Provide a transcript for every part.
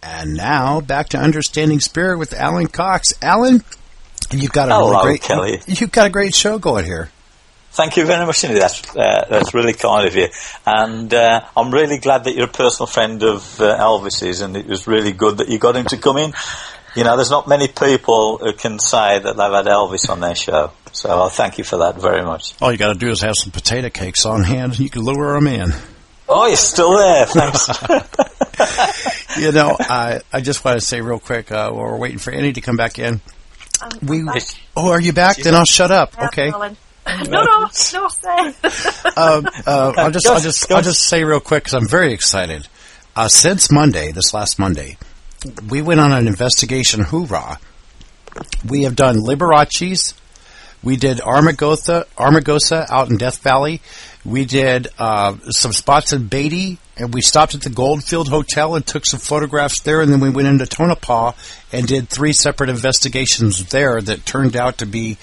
And now back to Understanding Spirit with Alan Coxs. Alan, you've got Kelly. You've got a great show going here. Thank you very much indeed. That's really kind of you. And I'm really glad that you're a personal friend of Elvis's, and it was really good that you got him to come in. You know, there's not many people who can say that they've had Elvis on their show. So I thank you for that very much. All you got to do is have some potato cakes on hand, and you can lure them in. Oh, you're still there. Thanks. You know, I just want to say real quick, while we're waiting for Annie to come back in. Are you back? Then I'll shut up. Okay. No, stay. I'll just say real quick because I'm very excited. Since this last Monday, we went on an investigation. Hoorah! We have done Liberace's. We did Armagosa out in Death Valley. We did some spots in Beatty, and we stopped at the Goldfield Hotel and took some photographs there, and then we went into Tonopah and did 3 separate investigations there that turned out to be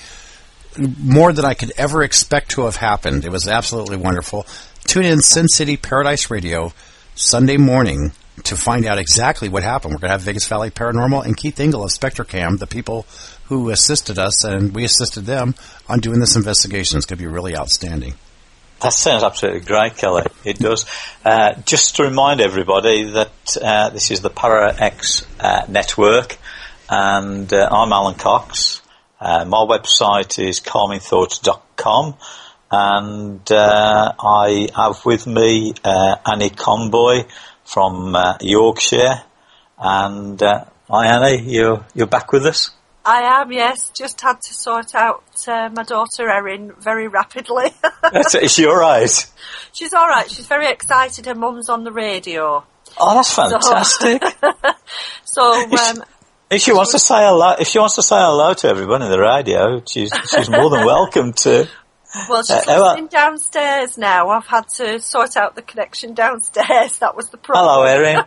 more than I could ever expect to have happened. It was absolutely wonderful. Tune in Sin City Paradise Radio Sunday morning to find out exactly what happened. We're going to have Vegas Valley Paranormal and Keith Engel of SpectreCam, the people who assisted us, and we assisted them on doing this investigation. It's going to be really outstanding. That sounds absolutely great, Kelly. It does. Just to remind everybody that this is the Para-X network, and I'm Alan Coxs. My website is calmingthoughts.com, and I have with me Annie Conboy from Yorkshire. And hi, Annie, you're back with us? I am, yes. Just had to sort out my daughter Erin very rapidly. Is she all right? She's all right. She's very excited. Her mum's on the radio. Oh, that's fantastic. If she wants to say hello to everyone in the radio, she's more than welcome to. Well, she's listening downstairs now. I've had to sort out the connection downstairs. That was the problem. Hello, Erin.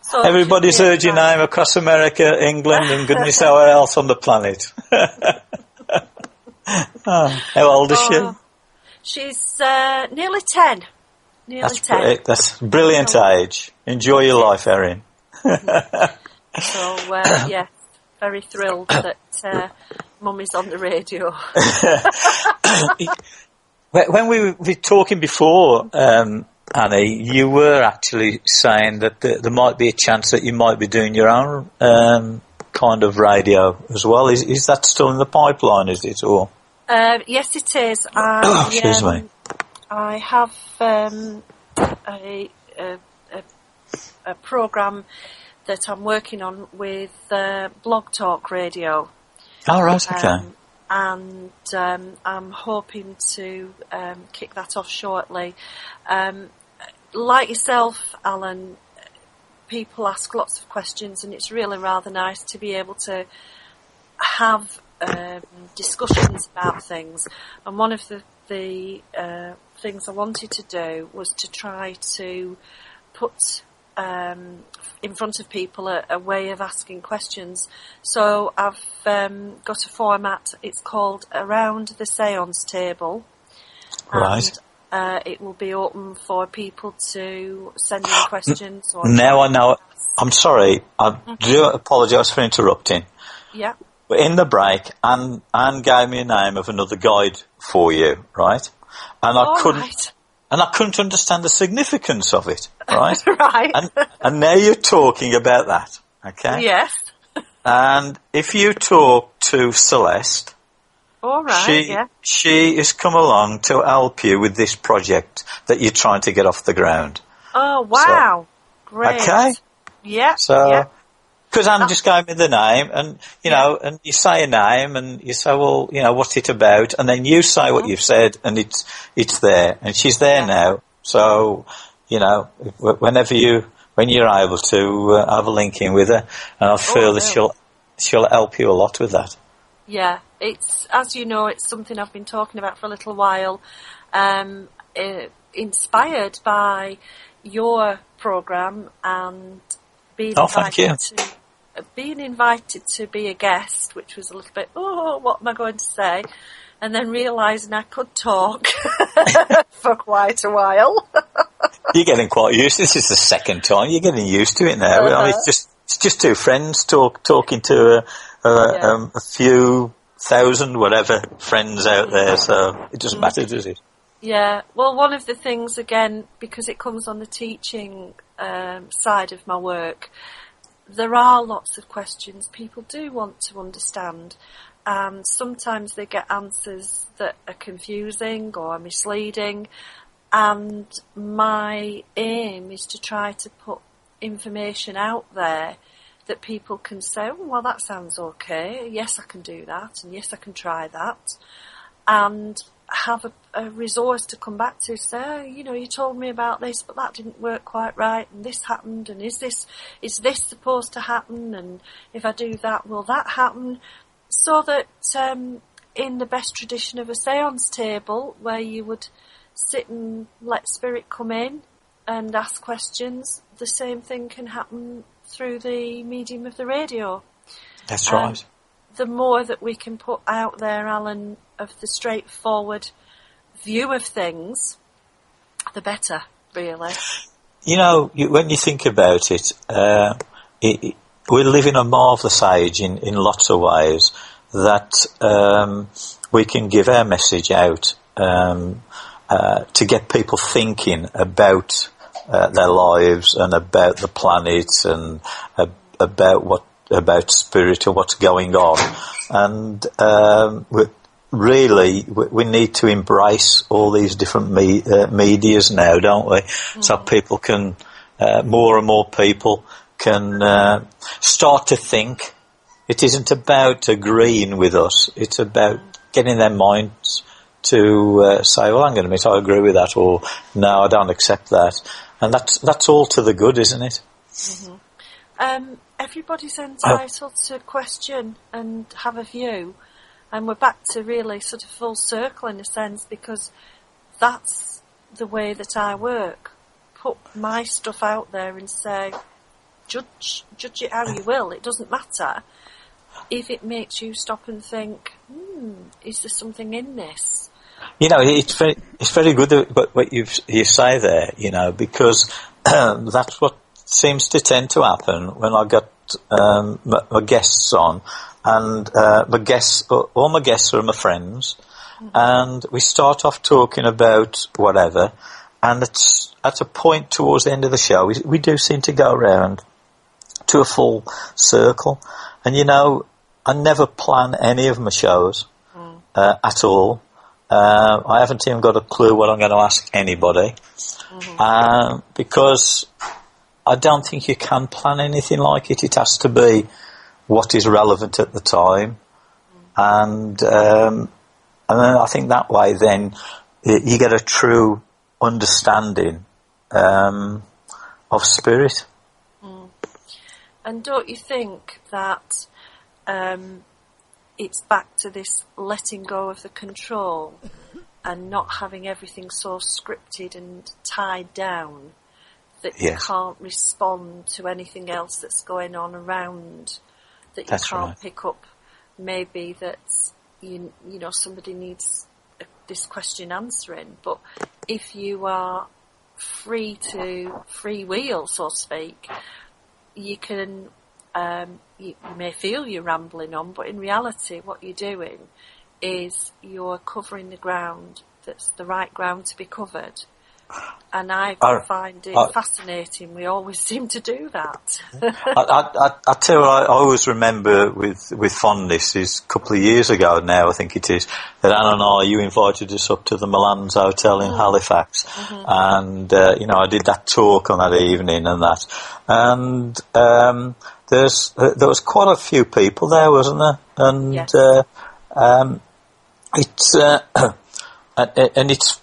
So everybody's heard your name across America, England, and goodness nowhere else on the planet. How old is she? She's nearly 10. That's 10. Great. That's a brilliant age. Enjoy your life, Erin. So, yeah, very thrilled that Mummy's on the radio. When we were talking before, Annie, you were actually saying that there might be a chance that you might be doing your own kind of radio as well. Is that still in the pipeline, is it? Or? Yes, it is. Excuse me. I have a programme that I'm working on with Blog Talk Radio. Oh, right, okay. And I'm hoping to kick that off shortly. Like yourself, Alan, people ask lots of questions, and it's really rather nice to be able to have discussions about things. And one of the things I wanted to do was to try to put in front of people a way of asking questions. So I've got a format. It's called Around the Seance Table. Right. And it will be open for people to send in questions. Now I know. I'm sorry. I do apologise for interrupting. Yeah. But in the break, Anne gave me a name of another guide for you, right? And I couldn't. Right. And I couldn't understand the significance of it, right? Right. And now you're talking about that, okay? Yes. And if you talk to Celeste, all right, she has come along to help you with this project that you're trying to get off the ground. Oh, wow. So, great. Okay? Yeah. So, because Anne just gave me the name, and, you know, and you say a name, and you say, well, you know, what's it about? And then you say what you've said, and it's there. And she's there now. So, you know, when you're able to have a link in with her, and I feel that she'll help you a lot with that. Yeah, it's, as you know, it's something I've been talking about for a little while, inspired by your programme and being invited to be a guest, which was a little bit, what am I going to say? And then realising I could talk for quite a while. You're getting quite used. This is the second time. You're getting used to it now. I mean, it's just two friends talking to a few thousand, whatever, friends out there. So it doesn't matter, does it? Yeah. Well, one of the things, again, because it comes on the teaching side of my work, there are lots of questions people do want to understand. And sometimes they get answers that are confusing or misleading. And my aim is to try to put information out there that people can say, oh, well, that sounds okay. Yes, I can do that. And yes, I can try that. And have a resource to come back to, say, oh, you told me about this, but that didn't work quite right. And this happened. And is this supposed to happen? And if I do that, will that happen? So that in the best tradition of a seance table, where you would sit and let spirit come in and ask questions, the same thing can happen through the medium of the radio. That's right. The more that we can put out there, Alan, of the straightforward view of things, the better, really. When you think about it, we live in a marvellous age in lots of ways that we can give our message out to get people thinking about their lives and about the planet and about spirit and what's going on. And we need to embrace all these different medias now, don't we? So people can, more and more people can start to think. It isn't about agreeing with us. It's about getting their minds to say, well, hang on a minute, I agree with that, or no, I don't accept that. And that's all to the good, isn't it? Mm-hmm. Everybody's entitled to question and have a view. And we're back to really sort of full circle in a sense, because that's the way that I work. Put my stuff out there and say, judge it how you will, it doesn't matter. If it makes you stop and think, is there something in this? It's very good what you say there, because that's what seems to tend to happen when I got my guests on, and all my guests are my friends, and we start off talking about whatever, and it's at a point towards the end of the show, we do seem to go around to a full circle. And I never plan any of my shows at all. I haven't even got a clue what I'm going to ask anybody, because I don't think you can plan anything like it. It has to be what is relevant at the time, and then I think that way then you get a true understanding of spirit. And don't you think that it's back to this letting go of the control and not having everything so scripted and tied down that you can't respond to anything else that's going on around, that you can't pick up maybe that somebody needs this question answering. But if you are free wheel, so to speak, you can you may feel you're rambling on, but in reality what you're doing is you're covering the ground that's the right ground to be covered. And I find it fascinating. We always seem to do that. I tell you, I always remember with fondness is a couple of years ago now, I think it is, that Anne and I, you invited us up to the Milan's Hotel in Halifax, and I did that talk on that evening and that, and there was quite a few people there, wasn't there? And yes. It's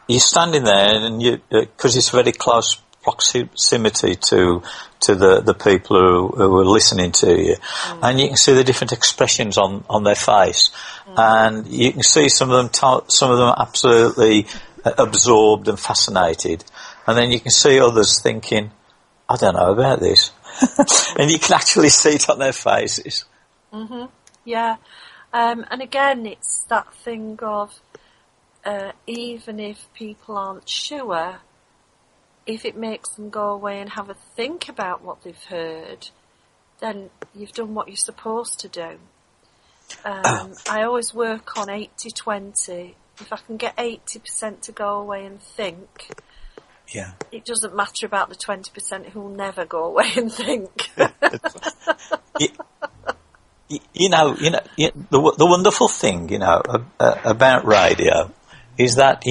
you're standing there, and because it's very close proximity to the people who are listening to you, and you can see the different expressions on their face, and you can see some of them absolutely absorbed and fascinated, and then you can see others thinking, I don't know about this, and you can actually see it on their faces. Yeah, and again, it's that thing of. Even if people aren't sure, if it makes them go away and have a think about what they've heard, then you've done what you're supposed to do. I always work on 80-20. If I can get 80% to go away and think, it doesn't matter about the 20% who will never go away and think. The wonderful thing, about radio is that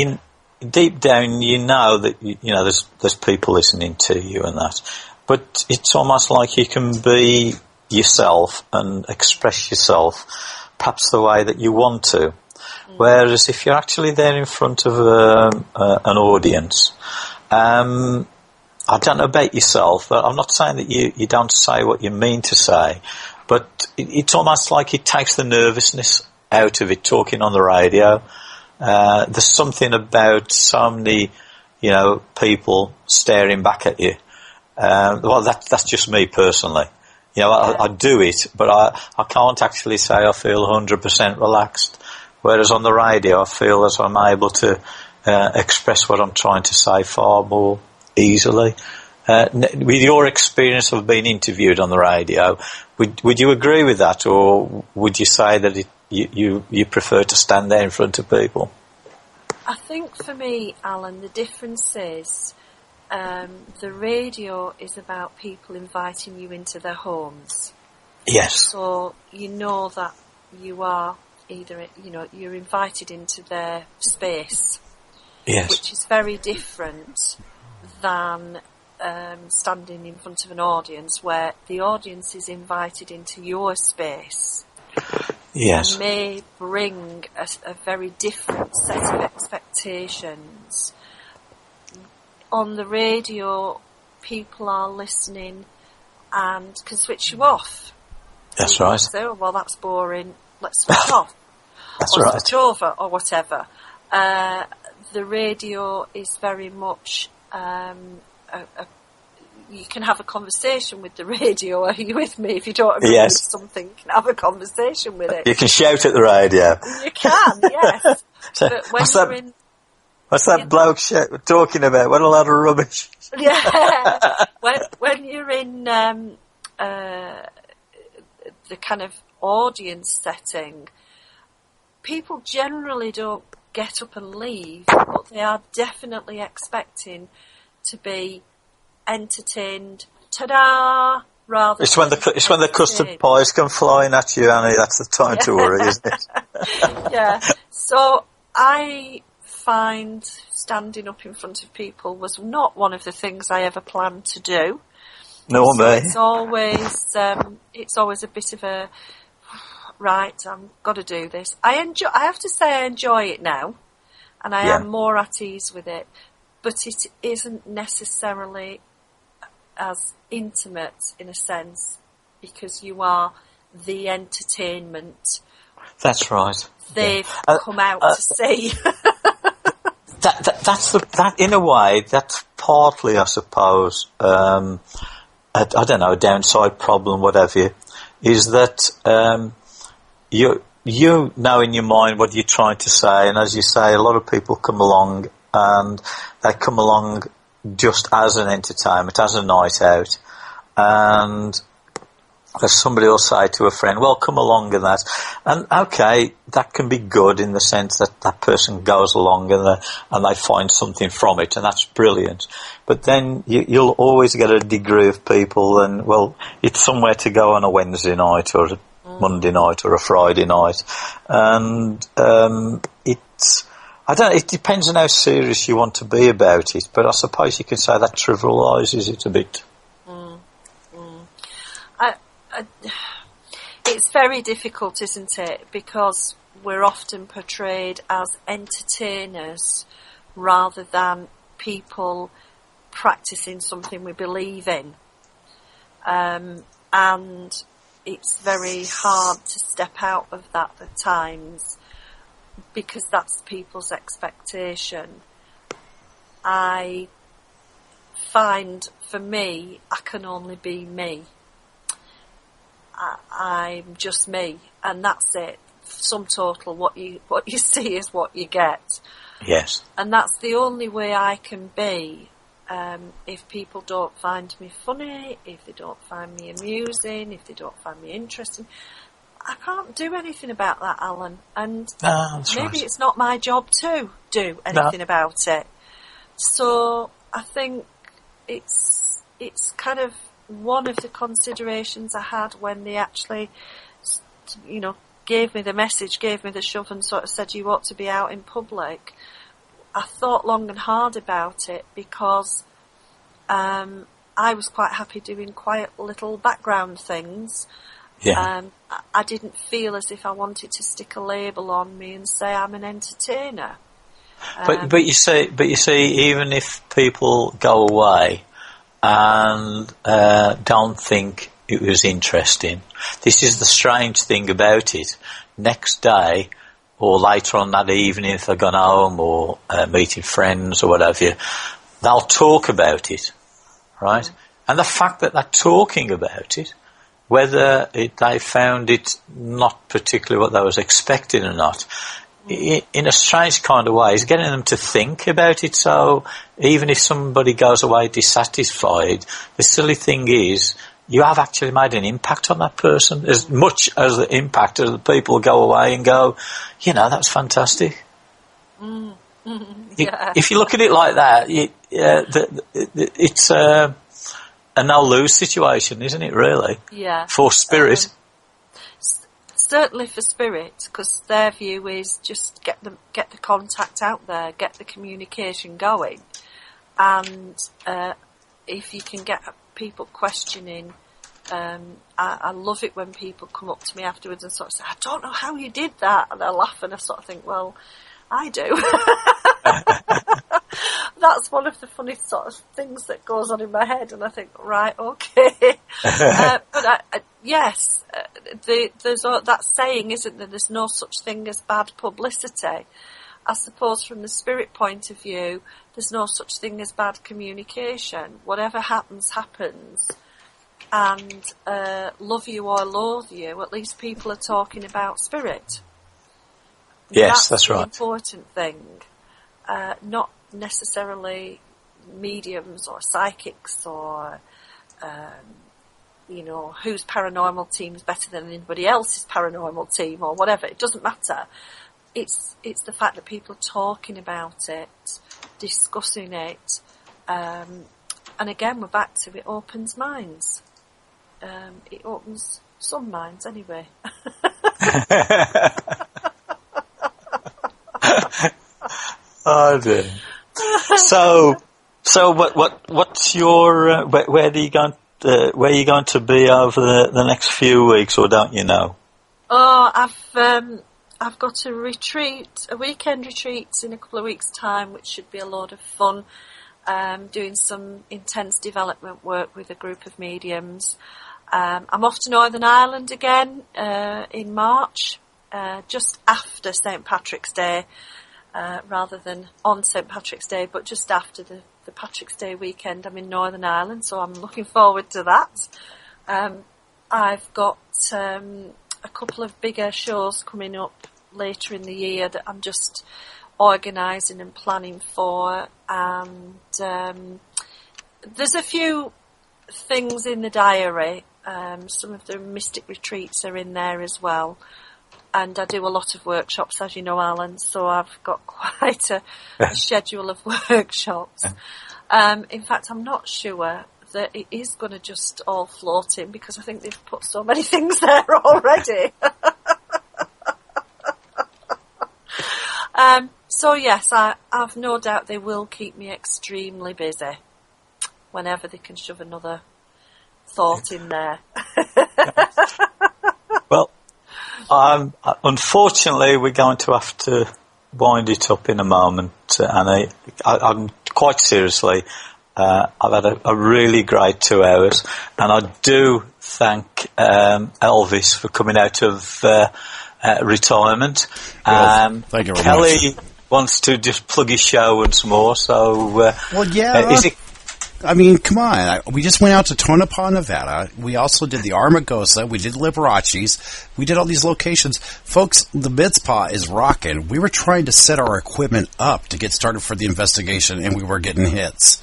deep down you know that there's people listening to you and that, but it's almost like you can be yourself and express yourself perhaps the way that you want to. Whereas if you're actually there in front of an audience, I don't know about yourself, but I'm not saying that you don't say what you mean to say, but it's almost like it takes the nervousness out of it, talking on the radio. There's something about so many, people staring back at you. Well, that's just me personally. I do it, but I can't actually say I feel 100% relaxed. Whereas on the radio, I feel as I'm able to express what I'm trying to say far more easily. With your experience of being interviewed on the radio, would you agree with that, or would you say that you prefer to stand there in front of people? I think for me, Alan, the difference is the radio is about people inviting you into their homes. Yes. So you know that you are either, you're invited into their space. Yes. Which is very different than standing in front of an audience where the audience is invited into your space. Yes. And may bring a very different set of expectations. On the radio, people are listening and can switch you off. That's right. Say, oh, well, that's boring. Let's switch off. That's or right. Switch over or whatever. The radio is very much you can have a conversation with the radio. Are you with me? If you don't agree with something, you can have a conversation with it. You can shout at the radio. You can, yes. But when what's that bloke talking about? What a lot of rubbish. Yeah. when you're in the kind of audience setting, people generally don't get up and leave, but they are definitely expecting to be entertained. Ta-da! Rather, it's when the custard pies come flying at you, Annie. That's the time to worry, isn't it? Yeah. So I find standing up in front of people was not one of the things I ever planned to do. No, so me. It's always a bit of a right. I've got to do this. I have to say, I enjoy it now, and I am more at ease with it. But it isn't necessarily as intimate in a sense because you are the entertainment. That's right. They've come out to see. That in a way, that's partly, I suppose, I don't know, a downside problem, whatever, is that you know in your mind what you're trying to say, and as you say, a lot of people come along and they come along just as an entertainment, as a night out, and as somebody will say to a friend, well, come along and that. And okay, that can be good in the sense that that person goes along and they find something from it, and that's brilliant. But then you'll always get a degree of people, and, well, it's somewhere to go on a Wednesday night or a Monday night or a Friday night. And it depends on how serious you want to be about it, but I suppose you could say that trivialises it a bit. It's very difficult, isn't it? Because we're often portrayed as entertainers rather than people practicing something we believe in. And it's very hard to step out of that at times because that's people's expectation. I find, for me, I can only be me. I'm just me, and that's it. Sum total, what you see is what you get. Yes. And that's the only way I can be if people don't find me funny, if they don't find me amusing, if they don't find me interesting, I can't do anything about that, Alan. And maybe it's not my job to do anything about it. So I think it's kind of one of the considerations I had when they actually, gave me the message, gave me the shove and sort of said you ought to be out in public. I thought long and hard about it because I was quite happy doing quiet little background things. Yeah. I didn't feel as if I wanted to stick a label on me and say I'm an entertainer. But you see, even if people go away and don't think it was interesting, this is the strange thing about it. Next day, or later on that evening, if they've gone home or meeting friends or whatever, they'll talk about it, right? Mm. And the fact that they're talking about it, whether they found it not particularly what they was expecting or not, in a strange kind of way, is getting them to think about it. So even if somebody goes away dissatisfied, the silly thing is you have actually made an impact on that person as much as the impact of the people go away and go, that's fantastic. Mm. Yeah. If you look at it like that, it's a no-lose situation, isn't it, really? Yeah. For Spirit. Certainly for Spirit, because their view is just get the contact out there, get the communication going, and if you can get people questioning, I love it when people come up to me afterwards and sort of say, I don't know how you did that, and I laugh and I sort of think, well, I do. That's one of the funny sort of things that goes on in my head, and I think, right, okay. But yes, there's that saying, isn't there? There's no such thing as bad publicity. I suppose from the Spirit point of view, there's no such thing as bad communication. Whatever happens, happens. And love you or loathe you, at least people are talking about Spirit. Yes, that's right. That's the important thing. Not necessarily mediums or psychics or, whose paranormal team is better than anybody else's paranormal team or whatever. It doesn't matter. It's the fact that people are talking about it, discussing it, and again, we're back to it opens minds. It opens some minds anyway. Oh dear. So what's your where are you going to be over the next few weeks, or don't you know? Oh, I've got a weekend retreat in a couple of weeks' time, which should be a lot of fun. Doing some intense development work with a group of mediums. I'm off to Northern Ireland again in March, just after St. Patrick's Day. Rather than on St. Patrick's Day, but just after the Patrick's Day weekend, I'm in Northern Ireland, so I'm looking forward to that. I've got a couple of bigger shows coming up later in the year that I'm just organising and planning for, and there's a few things in the diary. Some of the mystic retreats are in there as well. And I do a lot of workshops, as you know, Alan, so I've got quite a schedule of workshops. In fact, I'm not sure that it is going to just all float in, because I think they've put so many things there already. So yes, I've no doubt they will keep me extremely busy whenever they can shove another thought in there. Well, unfortunately, we're going to have to wind it up in a moment, and I'm quite seriously, I've had a really great 2 hours, and I do thank Elvis for coming out of retirement. Thank you very Kelly much. Wants to just plug his show once more, so well, yeah. Is it? I mean, come on. We just went out to Tonopah, Nevada. We also did the Armagosa. We did Liberace's. We did all these locations. Folks, the Mitzpah is rocking. We were trying to set our equipment up to get started for the investigation, and we were getting hits.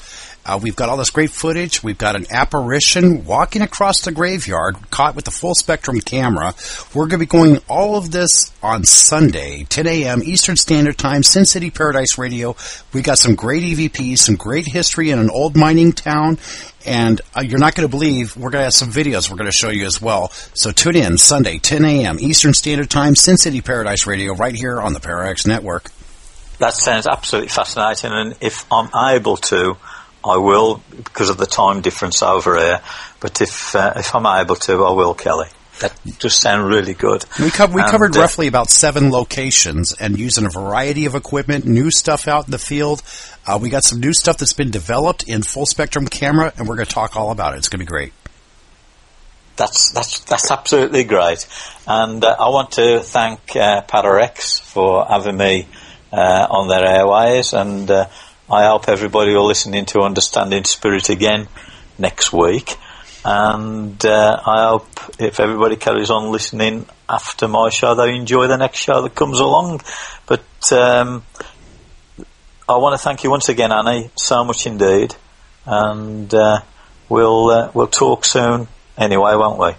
We've got all this great footage. We've got an apparition walking across the graveyard, caught with the full spectrum camera. We're going to be going all of this on Sunday, 10 a.m. Eastern Standard Time, Sin City Paradise Radio. We got some great EVPs, some great history in an old mining town, and you're not going to believe we're going to have some videos we're going to show you as well. So tune in Sunday, 10 a.m. Eastern Standard Time, Sin City Paradise Radio, right here on the ParaX Network. That sounds absolutely fascinating, and if I'm able to, I will, because of the time difference over here. But if I'm able to, I will, Kelly. That just sounds really good. We covered roughly about 7 locations and using a variety of equipment, new stuff out in the field. We got some new stuff that's been developed in full spectrum camera, and we're going to talk all about it. It's going to be great. That's absolutely great. And I want to thank ParaX for having me on their airways, and I hope everybody will listen into Understanding Spirit again next week. And I hope if everybody carries on listening after my show, they enjoy the next show that comes along. But I want to thank you once again, Annie, so much indeed. And we'll talk soon anyway, won't we?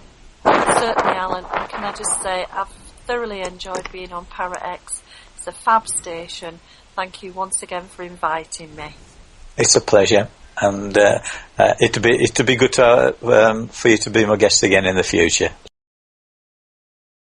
Certainly, Alan. And can I just say, I've thoroughly enjoyed being on ParaX. It's a fab station. Thank you once again for inviting me. It's a pleasure, and it'd be good to, for you to be my guest again in the future.